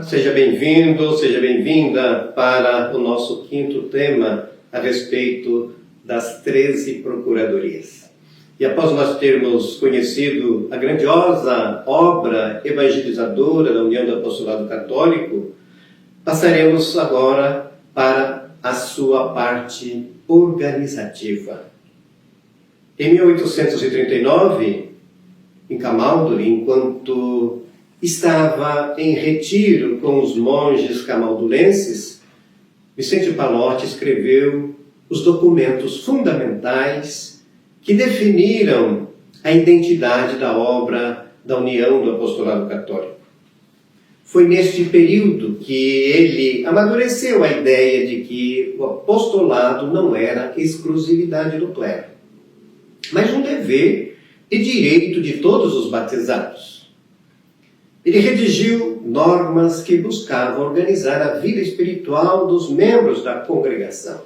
seja bem-vindo, seja bem-vinda para o nosso quinto tema a respeito das 13 procuradorias. E após nós termos conhecido a grandiosa obra evangelizadora da União do Apostolado Católico, passaremos agora para a sua parte organizativa. Em 1839, em Camaldoli, enquanto estava em retiro com os monges camaldulenses, Vicente Pallotti escreveu os documentos fundamentais que definiram a identidade da obra da União do Apostolado Católico. Foi neste período que ele amadureceu a ideia de que o apostolado não era exclusividade do clero, mas um dever e direito de todos os batizados. Ele redigiu normas que buscavam organizar a vida espiritual dos membros da congregação,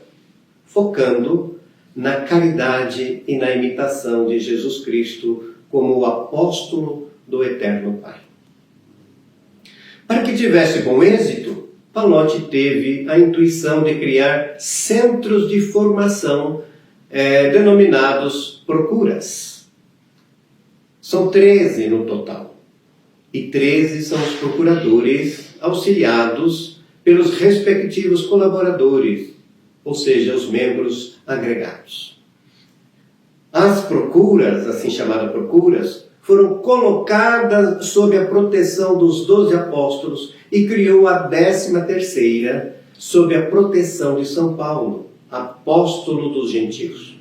focando na caridade e na imitação de Jesus Cristo como o apóstolo do Eterno Pai. Para que tivesse bom êxito, Pallotti teve a intuição de criar centros de formação denominados procuras. São 13 no total. E 13 são os procuradores auxiliados pelos respectivos colaboradores, ou seja, os membros agregados. As procuras, assim chamadas procuras, foram colocadas sob a proteção dos 12 apóstolos e criou a 13ª sob a proteção de São Paulo, apóstolo dos gentios.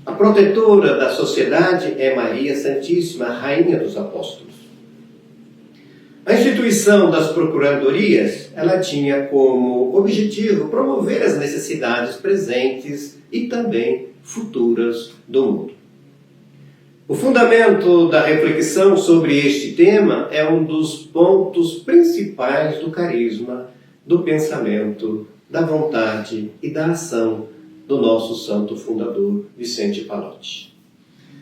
A protetora da sociedade é Maria Santíssima, Rainha dos Apóstolos. A instituição das procuradorias, ela tinha como objetivo promover as necessidades presentes e também futuras do mundo. O fundamento da reflexão sobre este tema é um dos pontos principais do carisma, do pensamento, da vontade e da ação do nosso santo fundador, Vicente Pallotti.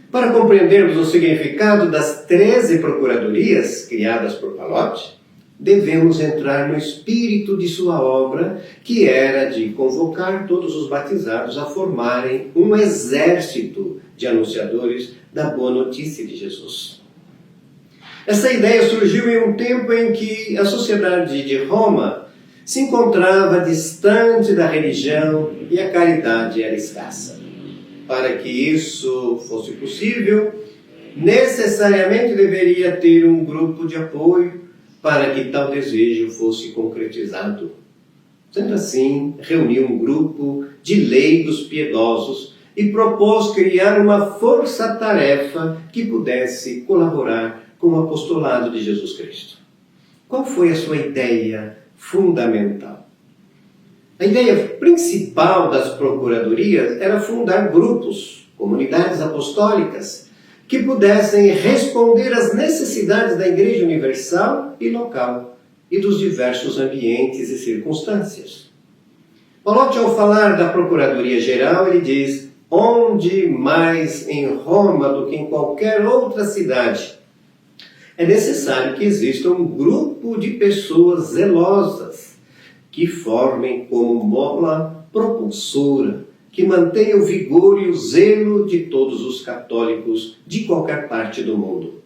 Para compreendermos o significado das 13 procuradorias criadas por Pallotti, devemos entrar no espírito de sua obra, que era de convocar todos os batizados a formarem um exército de anunciadores da boa notícia de Jesus. Essa ideia surgiu em um tempo em que a sociedade de Roma se encontrava distante da religião e a caridade era escassa. Para que isso fosse possível, necessariamente deveria ter um grupo de apoio para que tal desejo fosse concretizado. Sendo assim, reuniu um grupo de leigos piedosos e propôs criar uma força-tarefa que pudesse colaborar com o apostolado de Jesus Cristo. Qual foi a sua ideia fundamental? A ideia principal das procuradorias era fundar grupos, comunidades apostólicas, que pudessem responder às necessidades da Igreja Universal e local e dos diversos ambientes e circunstâncias. Pallotti, ao falar da Procuradoria Geral, ele diz: onde mais em Roma do que em qualquer outra cidade, é necessário que exista um grupo de pessoas zelosas, que formem como mola propulsora, que mantenha o vigor e o zelo de todos os católicos de qualquer parte do mundo.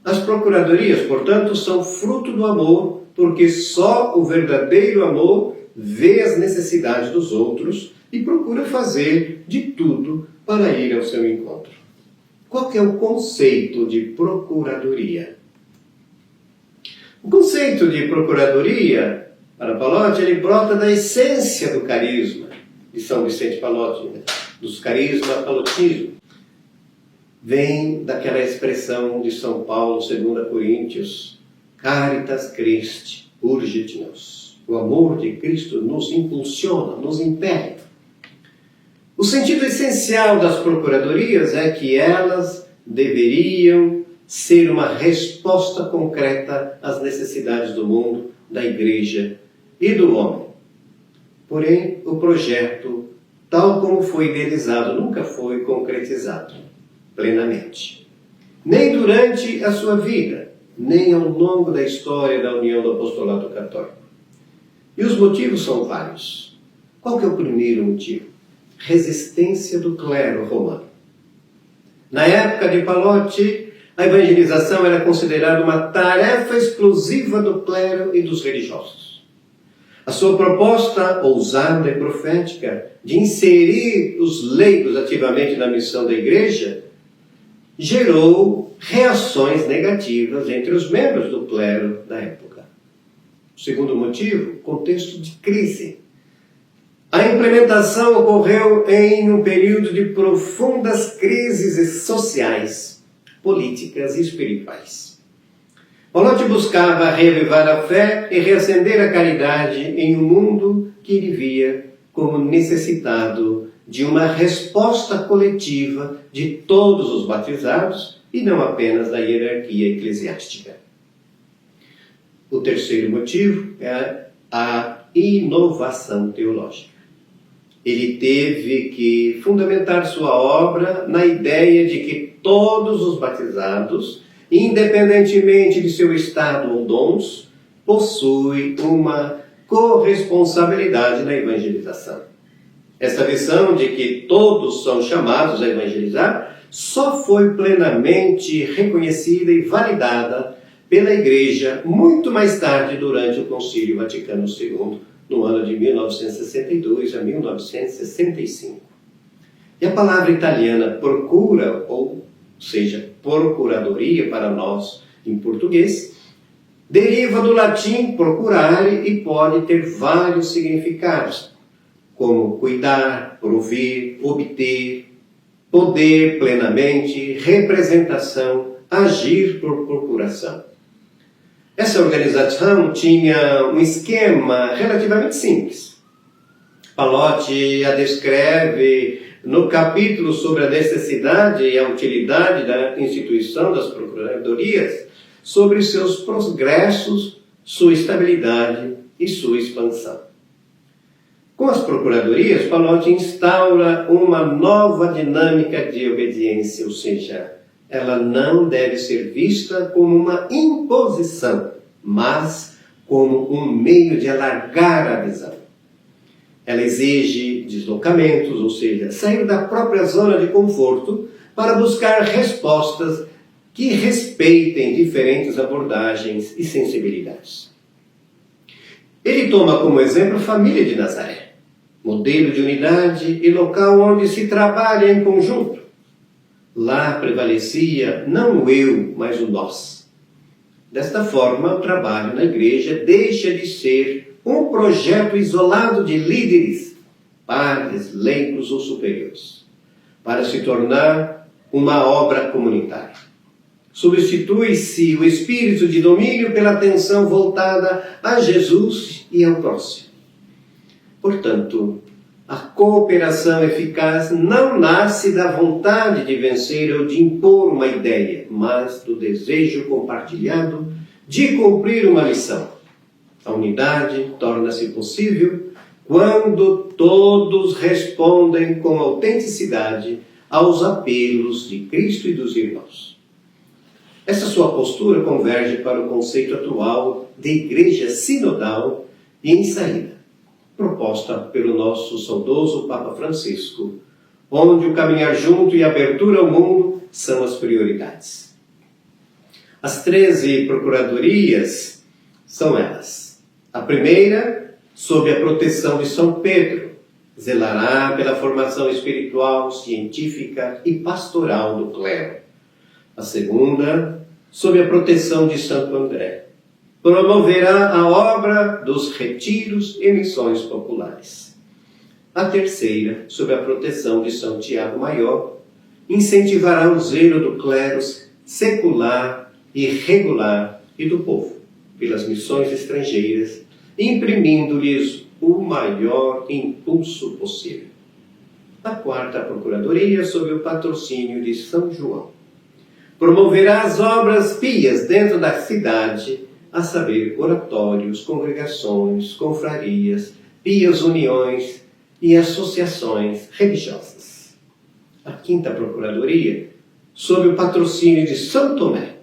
As procuradorias, portanto, são fruto do amor, porque só o verdadeiro amor vê as necessidades dos outros e procura fazer de tudo para ir ao seu encontro. Qual que é o conceito de procuradoria? O conceito de procuradoria, para Pallotti, ele brota da essência do carisma de São Vicente Pallotti, dos carisma pallotismo. Vem daquela expressão de São Paulo, 2 Coríntios, Caritas Christi urgit nos. O amor de Cristo nos impulsiona, nos impele. O sentido essencial das procuradorias é que elas deveriam ser uma resposta concreta às necessidades do mundo, da Igreja e do homem. Porém, o projeto, tal como foi idealizado, nunca foi concretizado plenamente. Nem durante a sua vida, nem ao longo da história da União do Apostolado Católico. E os motivos são vários. Qual que é o primeiro motivo? Resistência do clero romano. Na época de Palote, a evangelização era considerada uma tarefa exclusiva do clero e dos religiosos. A sua proposta ousada e profética de inserir os leigos ativamente na missão da igreja gerou reações negativas entre os membros do clero da época. O segundo motivo, contexto de crise. A implementação ocorreu em um período de profundas crises sociais, políticas e espirituais. Palote buscava reavivar a fé e reacender a caridade em um mundo que ele via como necessitado de uma resposta coletiva de todos os batizados e não apenas da hierarquia eclesiástica. O terceiro motivo é a inovação teológica. Ele teve que fundamentar sua obra na ideia de que todos os batizados, independentemente de seu estado ou dons, possuem uma corresponsabilidade na evangelização. Essa visão de que todos são chamados a evangelizar só foi plenamente reconhecida e validada pela Igreja muito mais tarde, durante o Concílio Vaticano II, no ano de 1962 a 1965. E a palavra italiana procura, ou seja, procuradoria para nós em português, deriva do latim procurare e pode ter vários significados, como cuidar, provir, obter, poder plenamente, representação, agir por procuração. Essa organização tinha um esquema relativamente simples. Palote a descreve no capítulo sobre a necessidade e a utilidade da instituição das procuradorias, sobre seus progressos, sua estabilidade e sua expansão. Com as procuradorias, Palote instaura uma nova dinâmica de obediência, ou seja, ela não deve ser vista como uma imposição, mas como um meio de alargar a visão. Ela exige deslocamentos, ou seja, sair da própria zona de conforto para buscar respostas que respeitem diferentes abordagens e sensibilidades. Ele toma como exemplo a família de Nazaré, modelo de unidade e local onde se trabalha em conjunto. Lá prevalecia não o eu, mas o nós. Desta forma, o trabalho na igreja deixa de ser um projeto isolado de líderes, padres, leigos ou superiores, para se tornar uma obra comunitária. Substitui-se o espírito de domínio pela atenção voltada a Jesus e ao próximo. Portanto, a cooperação eficaz não nasce da vontade de vencer ou de impor uma ideia, mas do desejo compartilhado de cumprir uma missão. A unidade torna-se possível quando todos respondem com autenticidade aos apelos de Cristo e dos irmãos. Essa sua postura converge para o conceito atual de igreja sinodal e em saída, proposta pelo nosso saudoso Papa Francisco, onde o caminhar junto e a abertura ao mundo são as prioridades. As 13 procuradorias são elas. A primeira, sob a proteção de São Pedro, zelará pela formação espiritual, científica e pastoral do clero. A segunda, sob a proteção de Santo André, promoverá a obra dos retiros e missões populares. A terceira, sob a proteção de São Tiago Maior, incentivará o zelo do clero secular e regular e do povo, pelas missões estrangeiras, imprimindo-lhes o maior impulso possível. A quarta procuradoria, sob o patrocínio de São João, promoverá as obras pias dentro da cidade, a saber, oratórios, congregações, confrarias, pias uniões e associações religiosas. A quinta procuradoria, sob o patrocínio de São Tomé,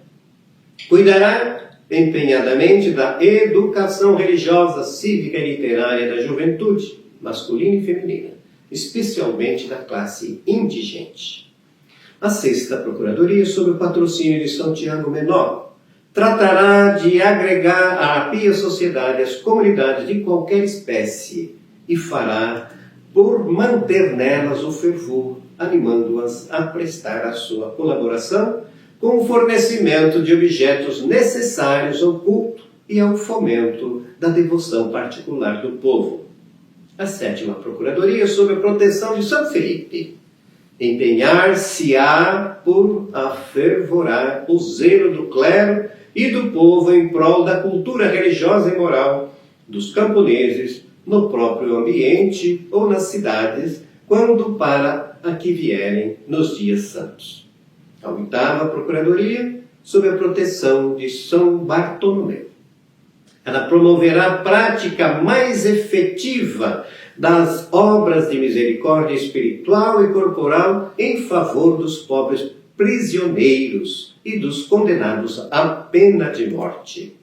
Cuidará empenhadamente da educação religiosa, cívica e literária da juventude, masculina e feminina, especialmente da classe indigente. A sexta Procuradoria, sob o patrocínio de São Tiago Menor, tratará de agregar à pia sociedade as comunidades de qualquer espécie e fará por manter nelas o fervor, animando-as a prestar a sua colaboração com o fornecimento de objetos necessários ao culto e ao fomento da devoção particular do povo. A sétima Procuradoria, sob a proteção de São Felipe, empenhar-se-á por afervorar o zelo do clero e do povo em prol da cultura religiosa e moral dos camponeses no próprio ambiente ou nas cidades, quando para aqui vierem nos dias santos. A oitava Procuradoria, sob a proteção de São Bartolomeu. Ela promoverá a prática mais efetiva das obras de misericórdia espiritual e corporal em favor dos pobres prisioneiros e dos condenados à pena de morte.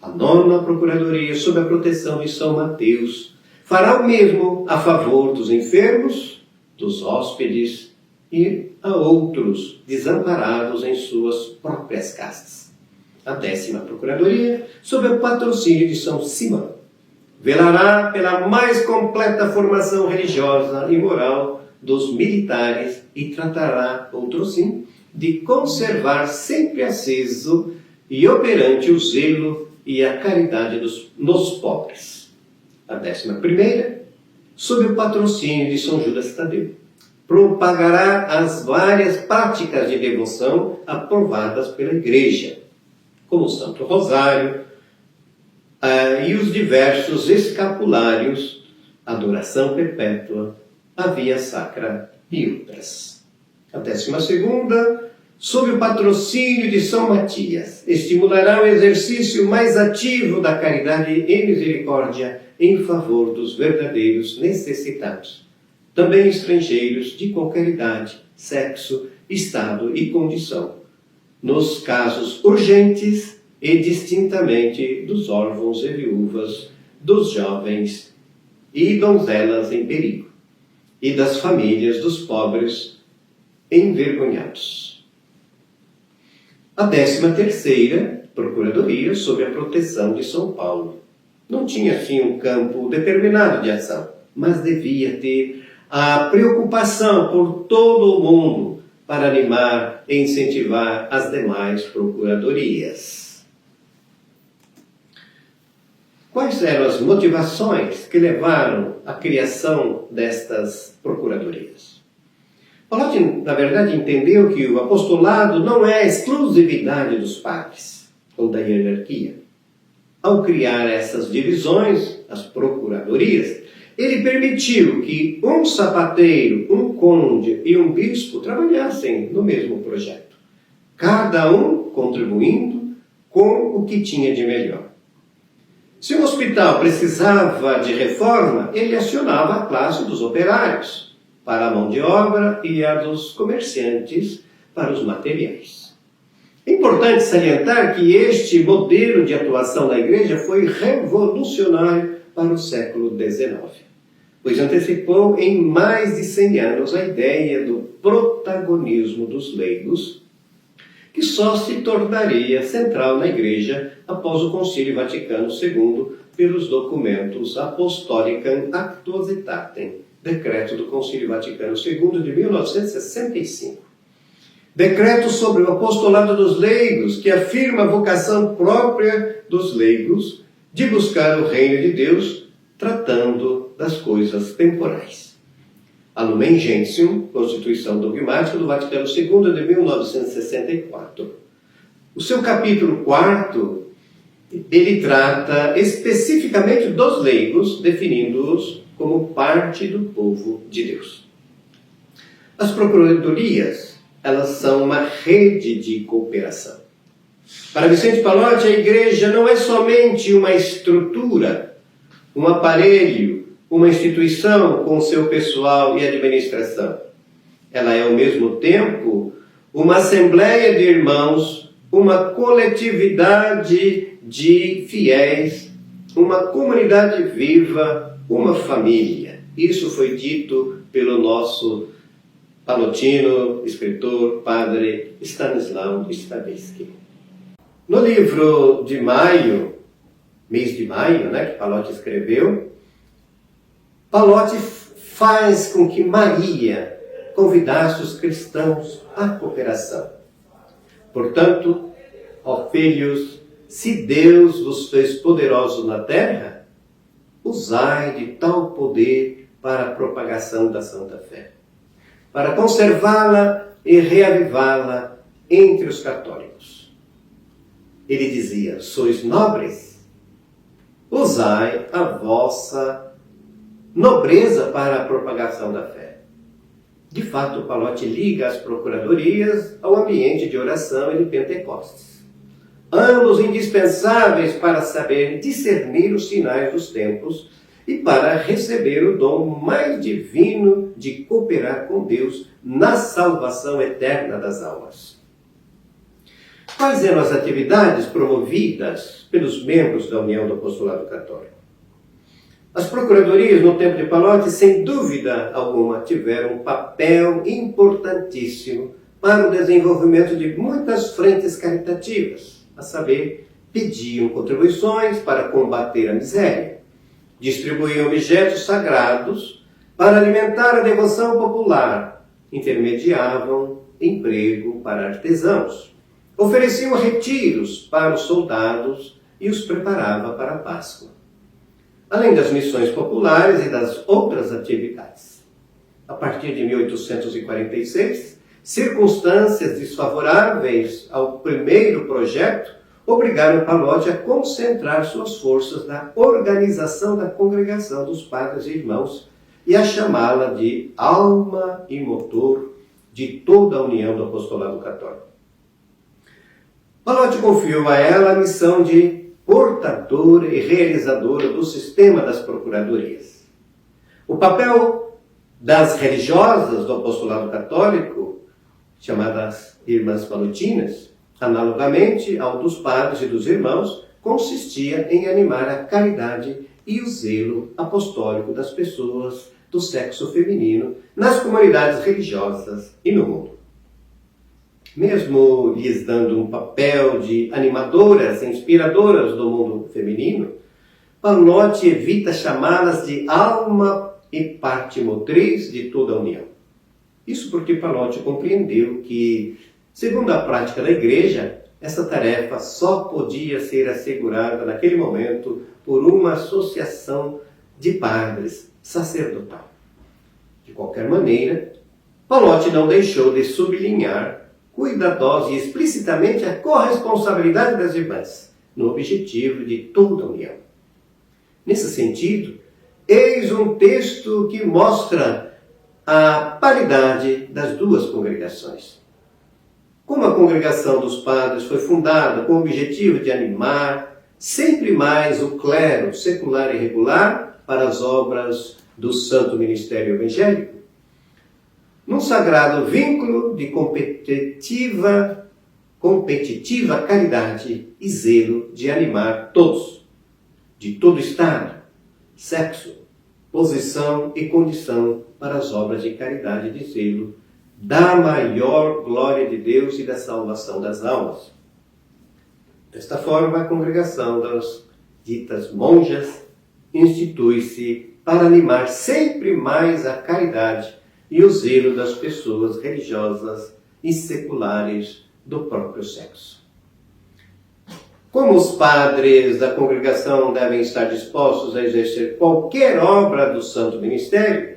A nona Procuradoria, sob a proteção de São Mateus, fará o mesmo a favor dos enfermos, dos hóspedes e a outros desamparados em suas próprias casas. A 10ª Procuradoria, sob o patrocínio de São Simão, velará pela mais completa formação religiosa e moral dos militares e tratará, outrosim, de conservar sempre aceso e operante o zelo e a caridade nos pobres. A 11ª, sob o patrocínio de São Judas Tadeu, propagará as várias práticas de devoção aprovadas pela Igreja, como o Santo Rosário e os diversos escapulários, adoração perpétua, a via sacra e outras. A 12ª, sob o patrocínio de São Matias, estimulará o exercício mais ativo da caridade e misericórdia em favor dos verdadeiros necessitados, também estrangeiros de qualquer idade, sexo, estado e condição, nos casos urgentes e distintamente dos órfãos e viúvas, dos jovens e donzelas em perigo, e das famílias dos pobres envergonhados. A 13ª Procuradoria, sob a proteção de São Paulo, não tinha assim um campo determinado de ação, mas devia ter a preocupação por todo o mundo para animar e incentivar as demais procuradorias. Quais eram as motivações que levaram à criação destas procuradorias? Paulo, na verdade, entendeu que o apostolado não é a exclusividade dos padres ou da hierarquia. Ao criar essas divisões, as procuradorias, ele permitiu que um sapateiro, um conde e um bispo trabalhassem no mesmo projeto, cada um contribuindo com o que tinha de melhor. Se o hospital precisava de reforma, ele acionava a classe dos operários para a mão de obra e a dos comerciantes para os materiais. É importante salientar que este modelo de atuação da Igreja foi revolucionário para o século XIX, pois antecipou em mais de 100 anos a ideia do protagonismo dos leigos, que só se tornaria central na Igreja após o Concílio Vaticano II, pelos documentos Apostolicam Actuositatem, decreto do Concílio Vaticano II de 1965. Decreto sobre o apostolado dos leigos, que afirma a vocação própria dos leigos de buscar o reino de Deus, tratando das coisas temporais. A Lumen Gentium, Constituição Dogmática do Vaticano II de 1964. O seu capítulo 4º, ele trata especificamente dos leigos, definindo-os como parte do povo de Deus. As procuradorias, elas são uma rede de cooperação. Para Vicente Pallotti, a Igreja não é somente uma estrutura, um aparelho, uma instituição com seu pessoal e administração. Ela é, ao mesmo tempo, uma assembleia de irmãos uma coletividade de fiéis, uma comunidade viva, uma família. Isso foi dito pelo nosso palotino, escritor, padre Stanisław Stawisky. No livro de maio, mês de maio, que Palotti escreveu, Palotti faz com que Maria convidasse os cristãos à cooperação. Portanto, ó filhos, se Deus vos fez poderosos na terra, usai de tal poder para a propagação da Santa Fé, para conservá-la e reavivá-la entre os católicos. Ele dizia: sois nobres, usai a vossa nobreza para a propagação da fé. De fato, Palotti liga as procuradorias ao ambiente de oração e de Pentecostes, ambos indispensáveis para saber discernir os sinais dos tempos e para receber o dom mais divino de cooperar com Deus na salvação eterna das almas. Quais eram as atividades promovidas pelos membros da União do Apostolado Católico? As procuradorias, no tempo de Palotti, sem dúvida alguma, tiveram um papel importantíssimo para o desenvolvimento de muitas frentes caritativas, a saber, pediam contribuições para combater a miséria, distribuíam objetos sagrados para alimentar a devoção popular, intermediavam emprego para artesãos, ofereciam retiros para os soldados e os preparava para a Páscoa, além das missões populares e das outras atividades. A partir de 1846, circunstâncias desfavoráveis ao primeiro projeto obrigaram Palotti a concentrar suas forças na organização da congregação dos padres e irmãos e a chamá-la de alma e motor de toda a união do apostolado católico. Palotti confiou a ela a missão de portadora e realizadora do sistema das procuradorias. O papel das religiosas do apostolado católico, chamadas irmãs palotinas, analogamente ao dos padres e dos irmãos, consistia em animar a caridade e o zelo apostólico das pessoas do sexo feminino nas comunidades religiosas e no mundo. Mesmo lhes dando um papel de animadoras, inspiradoras do mundo feminino, Palotti evita chamá-las de alma e parte motriz de toda a união. Isso porque Palotti compreendeu que, segundo a prática da Igreja, essa tarefa só podia ser assegurada naquele momento por uma associação de padres sacerdotal. De qualquer maneira, Palotti não deixou de sublinhar cuidadosa e explicitamente a corresponsabilidade das irmãs, no objetivo de toda a união. Nesse sentido, eis um texto que mostra a paridade das duas congregações. Como a congregação dos padres foi fundada com o objetivo de animar sempre mais o clero secular e regular para as obras do santo ministério evangélico, num sagrado vínculo de competitiva caridade e zelo de animar todos, de todo estado, sexo, posição e condição para as obras de caridade e de zelo, da maior glória de Deus e da salvação das almas. Desta forma, a congregação das ditas monjas institui-se para animar sempre mais a caridade e o zelo das pessoas religiosas e seculares do próprio sexo. Como os padres da congregação devem estar dispostos a exercer qualquer obra do santo ministério,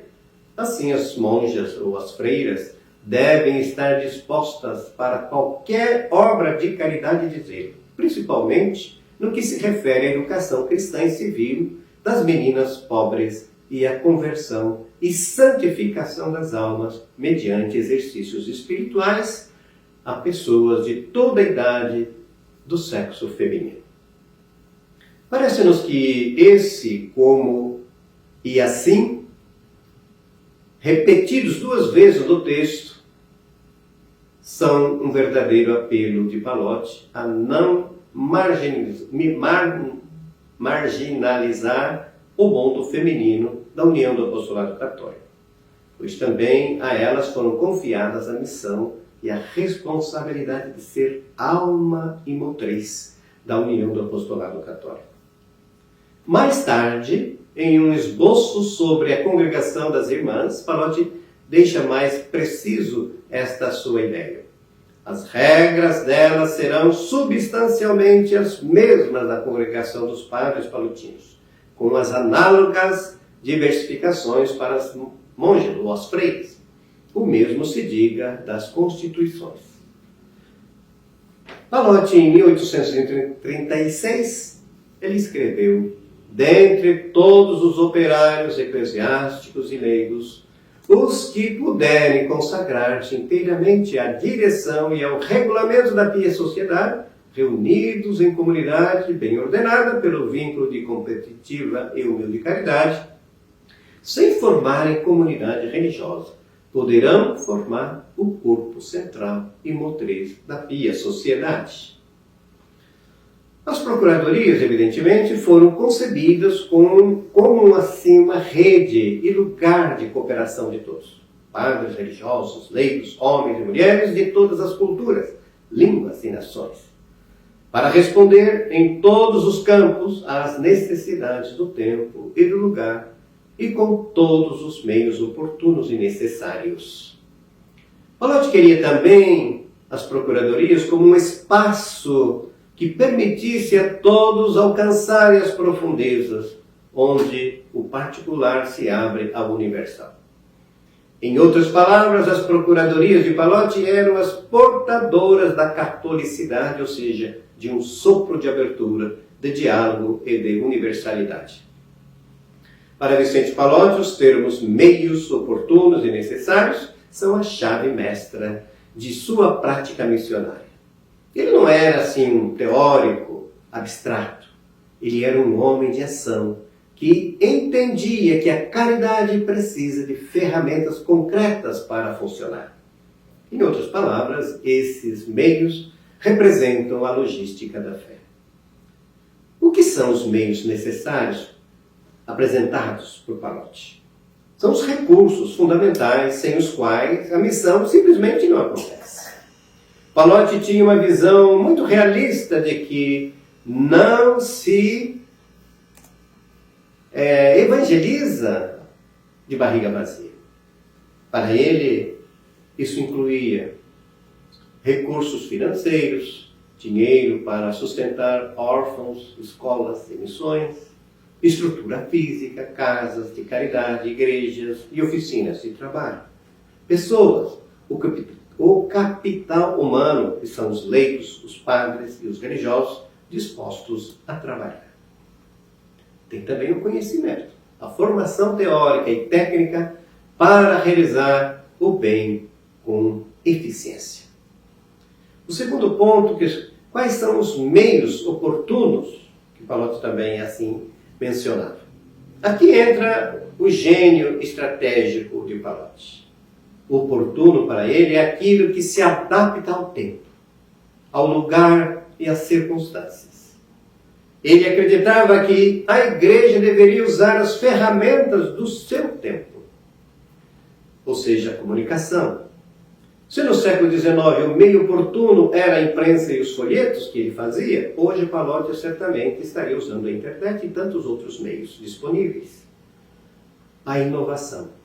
assim as monjas ou as freiras devem estar dispostas para qualquer obra de caridade e de zelo, principalmente no que se refere à educação cristã e civil das meninas pobres e à conversão e santificação das almas mediante exercícios espirituais a pessoas de toda a idade do sexo feminino. Parece-nos que esse como e assim, repetidos duas vezes no texto, são um verdadeiro apelo de Pallotti a não marginalizar o mundo feminino da União do Apostolado Católico, pois também a elas foram confiadas a missão e a responsabilidade de ser alma e motriz da União do Apostolado Católico. Mais tarde, em um esboço sobre a congregação das irmãs, Pallotti deixa mais preciso esta sua ideia. As regras dela serão substancialmente as mesmas da congregação dos padres pallotinos, com as análogas diversificações para as monjas ou as freiras. O mesmo se diga das constituições. Pallotti, em 1836, ele escreveu: dentre todos os operários eclesiásticos e leigos, os que puderem consagrar-se inteiramente à direção e ao regulamento da pia sociedade, reunidos em comunidade bem ordenada pelo vínculo de competitiva e humilde caridade, sem formarem comunidade religiosa, poderão formar o corpo central e motriz da pia sociedade. As procuradorias, evidentemente, foram concebidas como assim uma rede e lugar de cooperação de todos. Padres, religiosos, leigos, homens e mulheres de todas as culturas, línguas e nações, para responder em todos os campos às necessidades do tempo e do lugar e com todos os meios oportunos e necessários. Pallotti queria também as procuradorias como um espaço que permitisse a todos alcançarem as profundezas, onde o particular se abre ao universal. Em outras palavras, as procuradorias de Pallotti eram as portadoras da catolicidade, ou seja, de um sopro de abertura, de diálogo e de universalidade. Para Vicente Pallotti, os termos meios oportunos e necessários são a chave mestra de sua prática missionária. Ele não era assim um teórico abstrato, ele era um homem de ação que entendia que a caridade precisa de ferramentas concretas para funcionar. Em outras palavras, esses meios representam a logística da fé. O que são os meios necessários apresentados por Pallotti? São os recursos fundamentais sem os quais a missão simplesmente não acontece. Pallotti tinha uma visão muito realista de que não se evangeliza de barriga vazia. Para ele, isso incluía recursos financeiros, dinheiro para sustentar órfãos, escolas e missões, estrutura física, casas de caridade, igrejas e oficinas de trabalho. Pessoas, o capital humano, que são os leigos, os padres e os religiosos, dispostos a trabalhar. Tem também o conhecimento, a formação teórica e técnica para realizar o bem com eficiência. O segundo ponto, quais são os meios oportunos, que Pallotti também é assim mencionado. Aqui entra o gênio estratégico de Pallotti. O oportuno para ele é aquilo que se adapta ao tempo, ao lugar e às circunstâncias. Ele acreditava que a igreja deveria usar as ferramentas do seu tempo, ou seja, a comunicação. Se no século XIX o meio oportuno era a imprensa e os folhetos que ele fazia, hoje Pallotti certamente estaria usando a internet e tantos outros meios disponíveis. A inovação.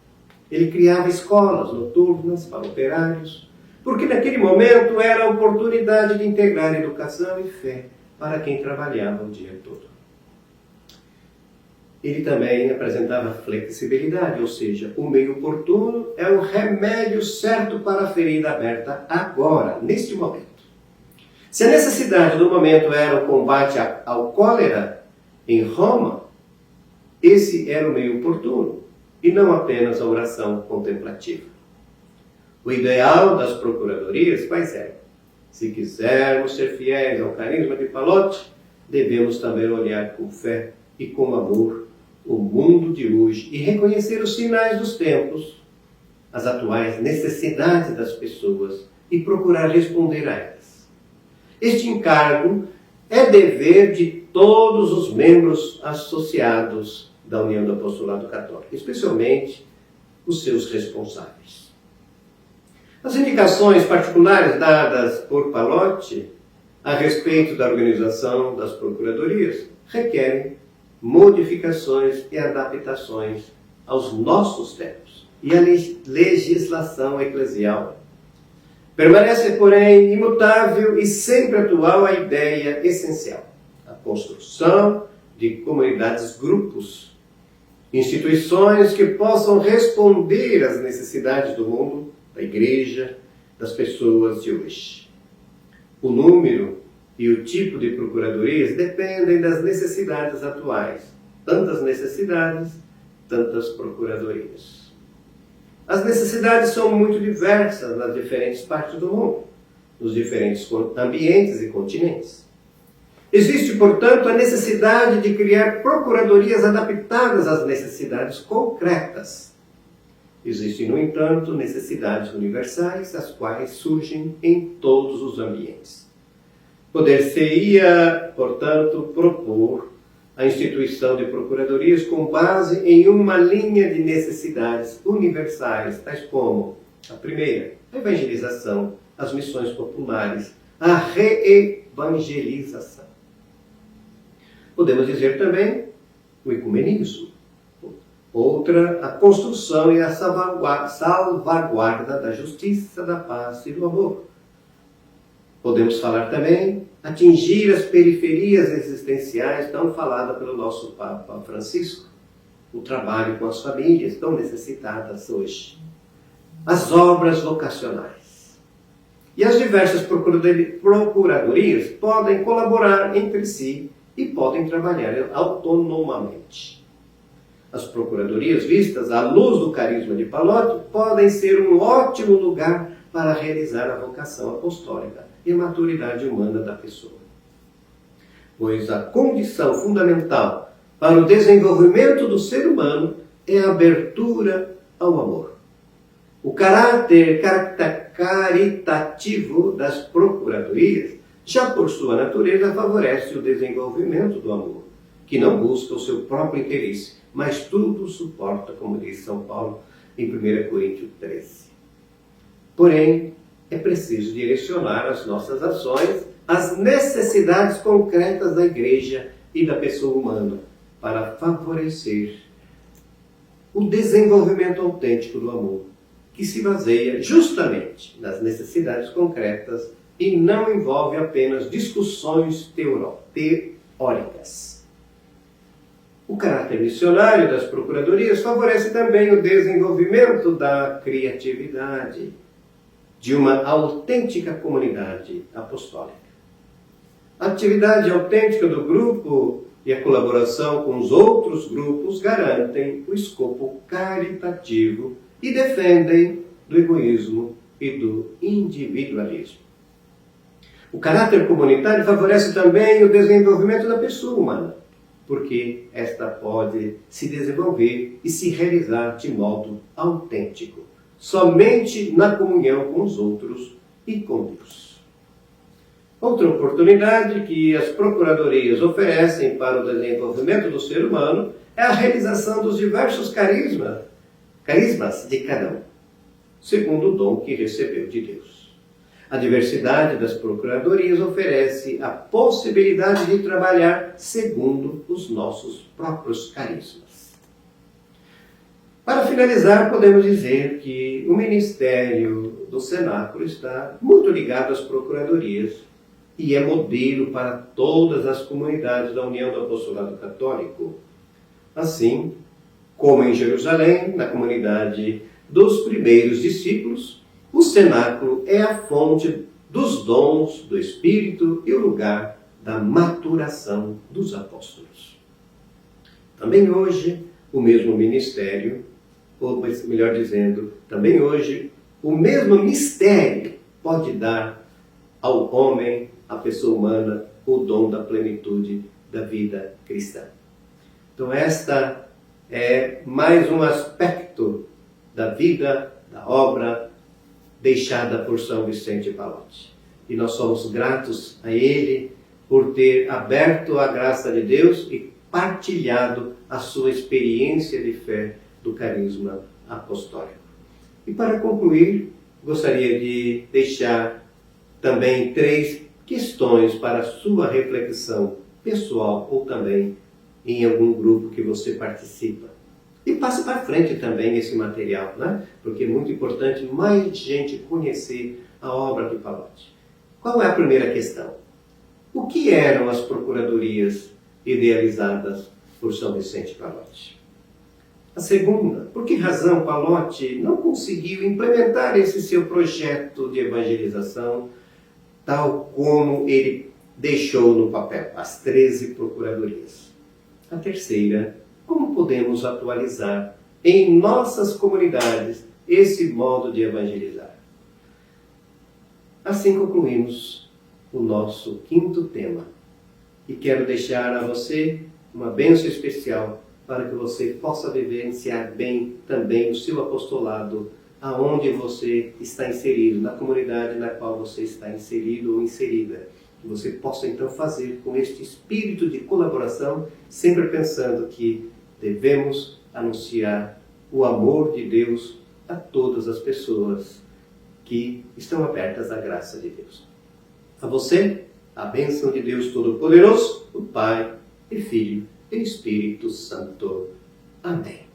Ele criava escolas noturnas para operários, porque naquele momento era a oportunidade de integrar educação e fé para quem trabalhava o dia todo. Ele também apresentava flexibilidade, ou seja, o meio oportuno é o remédio certo para a ferida aberta agora, neste momento. Se a necessidade do momento era o combate ao cólera em Roma, esse era o meio oportuno, e não apenas a oração contemplativa. O ideal das procuradorias quais é? Se quisermos ser fiéis ao carisma de Pallotti, devemos também olhar com fé e com amor o mundo de hoje e reconhecer os sinais dos tempos, as atuais necessidades das pessoas e procurar responder a elas. Este encargo é dever de todos os membros associados da União do Apostolado Católico, especialmente os seus responsáveis. As indicações particulares dadas por Pallotti a respeito da organização das procuradorias requerem modificações e adaptações aos nossos tempos e à legislação eclesial. Permanece, porém, imutável e sempre atual a ideia essencial: a construção de comunidades, grupos, instituições que possam responder às necessidades do mundo, da igreja, das pessoas de hoje. O número e o tipo de procuradorias dependem das necessidades atuais. Tantas necessidades, tantas procuradorias. As necessidades são muito diversas nas diferentes partes do mundo, nos diferentes ambientes e continentes. Existe, portanto, a necessidade de criar procuradorias adaptadas às necessidades concretas. Existem, no entanto, necessidades universais, as quais surgem em todos os ambientes. Poder-se-ia, portanto, propor a instituição de procuradorias com base em uma linha de necessidades universais, tais como a primeira, a evangelização, as missões populares, a reevangelização. Podemos dizer também o ecumenismo. Outra, a construção e a salvaguarda da justiça, da paz e do amor. Podemos falar também atingir as periferias existenciais tão falada pelo nosso Papa Francisco, o trabalho com as famílias tão necessitadas hoje, as obras vocacionais. E as diversas procuradorias podem colaborar entre si e podem trabalhar autonomamente. As procuradorias vistas à luz do carisma de Pallotti podem ser um ótimo lugar para realizar a vocação apostólica e a maturidade humana da pessoa. Pois a condição fundamental para o desenvolvimento do ser humano é a abertura ao amor. O caráter caritativo das procuradorias, já por sua natureza, favorece o desenvolvimento do amor, que não busca o seu próprio interesse, mas tudo suporta, como diz São Paulo em 1 Coríntios 13. Porém, é preciso direcionar as nossas ações às necessidades concretas da igreja e da pessoa humana, para favorecer o desenvolvimento autêntico do amor, que se baseia justamente nas necessidades concretas e não envolve apenas discussões teóricas. O caráter missionário das procuradorias favorece também o desenvolvimento da criatividade, de uma autêntica comunidade apostólica. A atividade autêntica do grupo e a colaboração com os outros grupos garantem o escopo caritativo e defendem do egoísmo e do individualismo. O caráter comunitário favorece também o desenvolvimento da pessoa humana, porque esta pode se desenvolver e se realizar de modo autêntico, somente na comunhão com os outros e com Deus. Outra oportunidade que as procuradorias oferecem para o desenvolvimento do ser humano é a realização dos diversos carismas de cada um, segundo o dom que recebeu de Deus. A diversidade das procuradorias oferece a possibilidade de trabalhar segundo os nossos próprios carismas. Para finalizar, podemos dizer que o ministério do cenáculo está muito ligado às procuradorias e é modelo para todas as comunidades da União do Apostolado Católico. Assim, como em Jerusalém, na comunidade dos primeiros discípulos, o cenáculo é a fonte dos dons do Espírito e o lugar da maturação dos apóstolos. Também hoje, o mesmo ministério, ou melhor dizendo, também hoje, o mesmo mistério pode dar ao homem, à pessoa humana, o dom da plenitude da vida cristã. Então esta é mais um aspecto da vida, da obra deixada por São Vicente Pallotti. E nós somos gratos a ele por ter aberto a graça de Deus e partilhado a sua experiência de fé do carisma apostólico. E para concluir, gostaria de deixar também 3 questões para a sua reflexão pessoal ou também em algum grupo que você participa. E passe para frente também esse material, né? Porque é muito importante mais gente conhecer a obra de Pallotti. Qual é a primeira questão? O que eram as procuradorias idealizadas por São Vicente Pallotti? A segunda, por que razão Pallotti não conseguiu implementar esse seu projeto de evangelização tal como ele deixou no papel, as 13 procuradorias? A terceira, como podemos atualizar em nossas comunidades esse modo de evangelizar? Assim concluímos o nosso 5º tema. E quero deixar a você uma bênção especial para que você possa vivenciar bem também o seu apostolado aonde você está inserido, na comunidade na qual você está inserido ou inserida. Que você possa então fazer com este espírito de colaboração, sempre pensando que devemos anunciar o amor de Deus a todas as pessoas que estão abertas à graça de Deus. A você, a bênção de Deus Todo-Poderoso, o Pai, e Filho e Espírito Santo. Amém.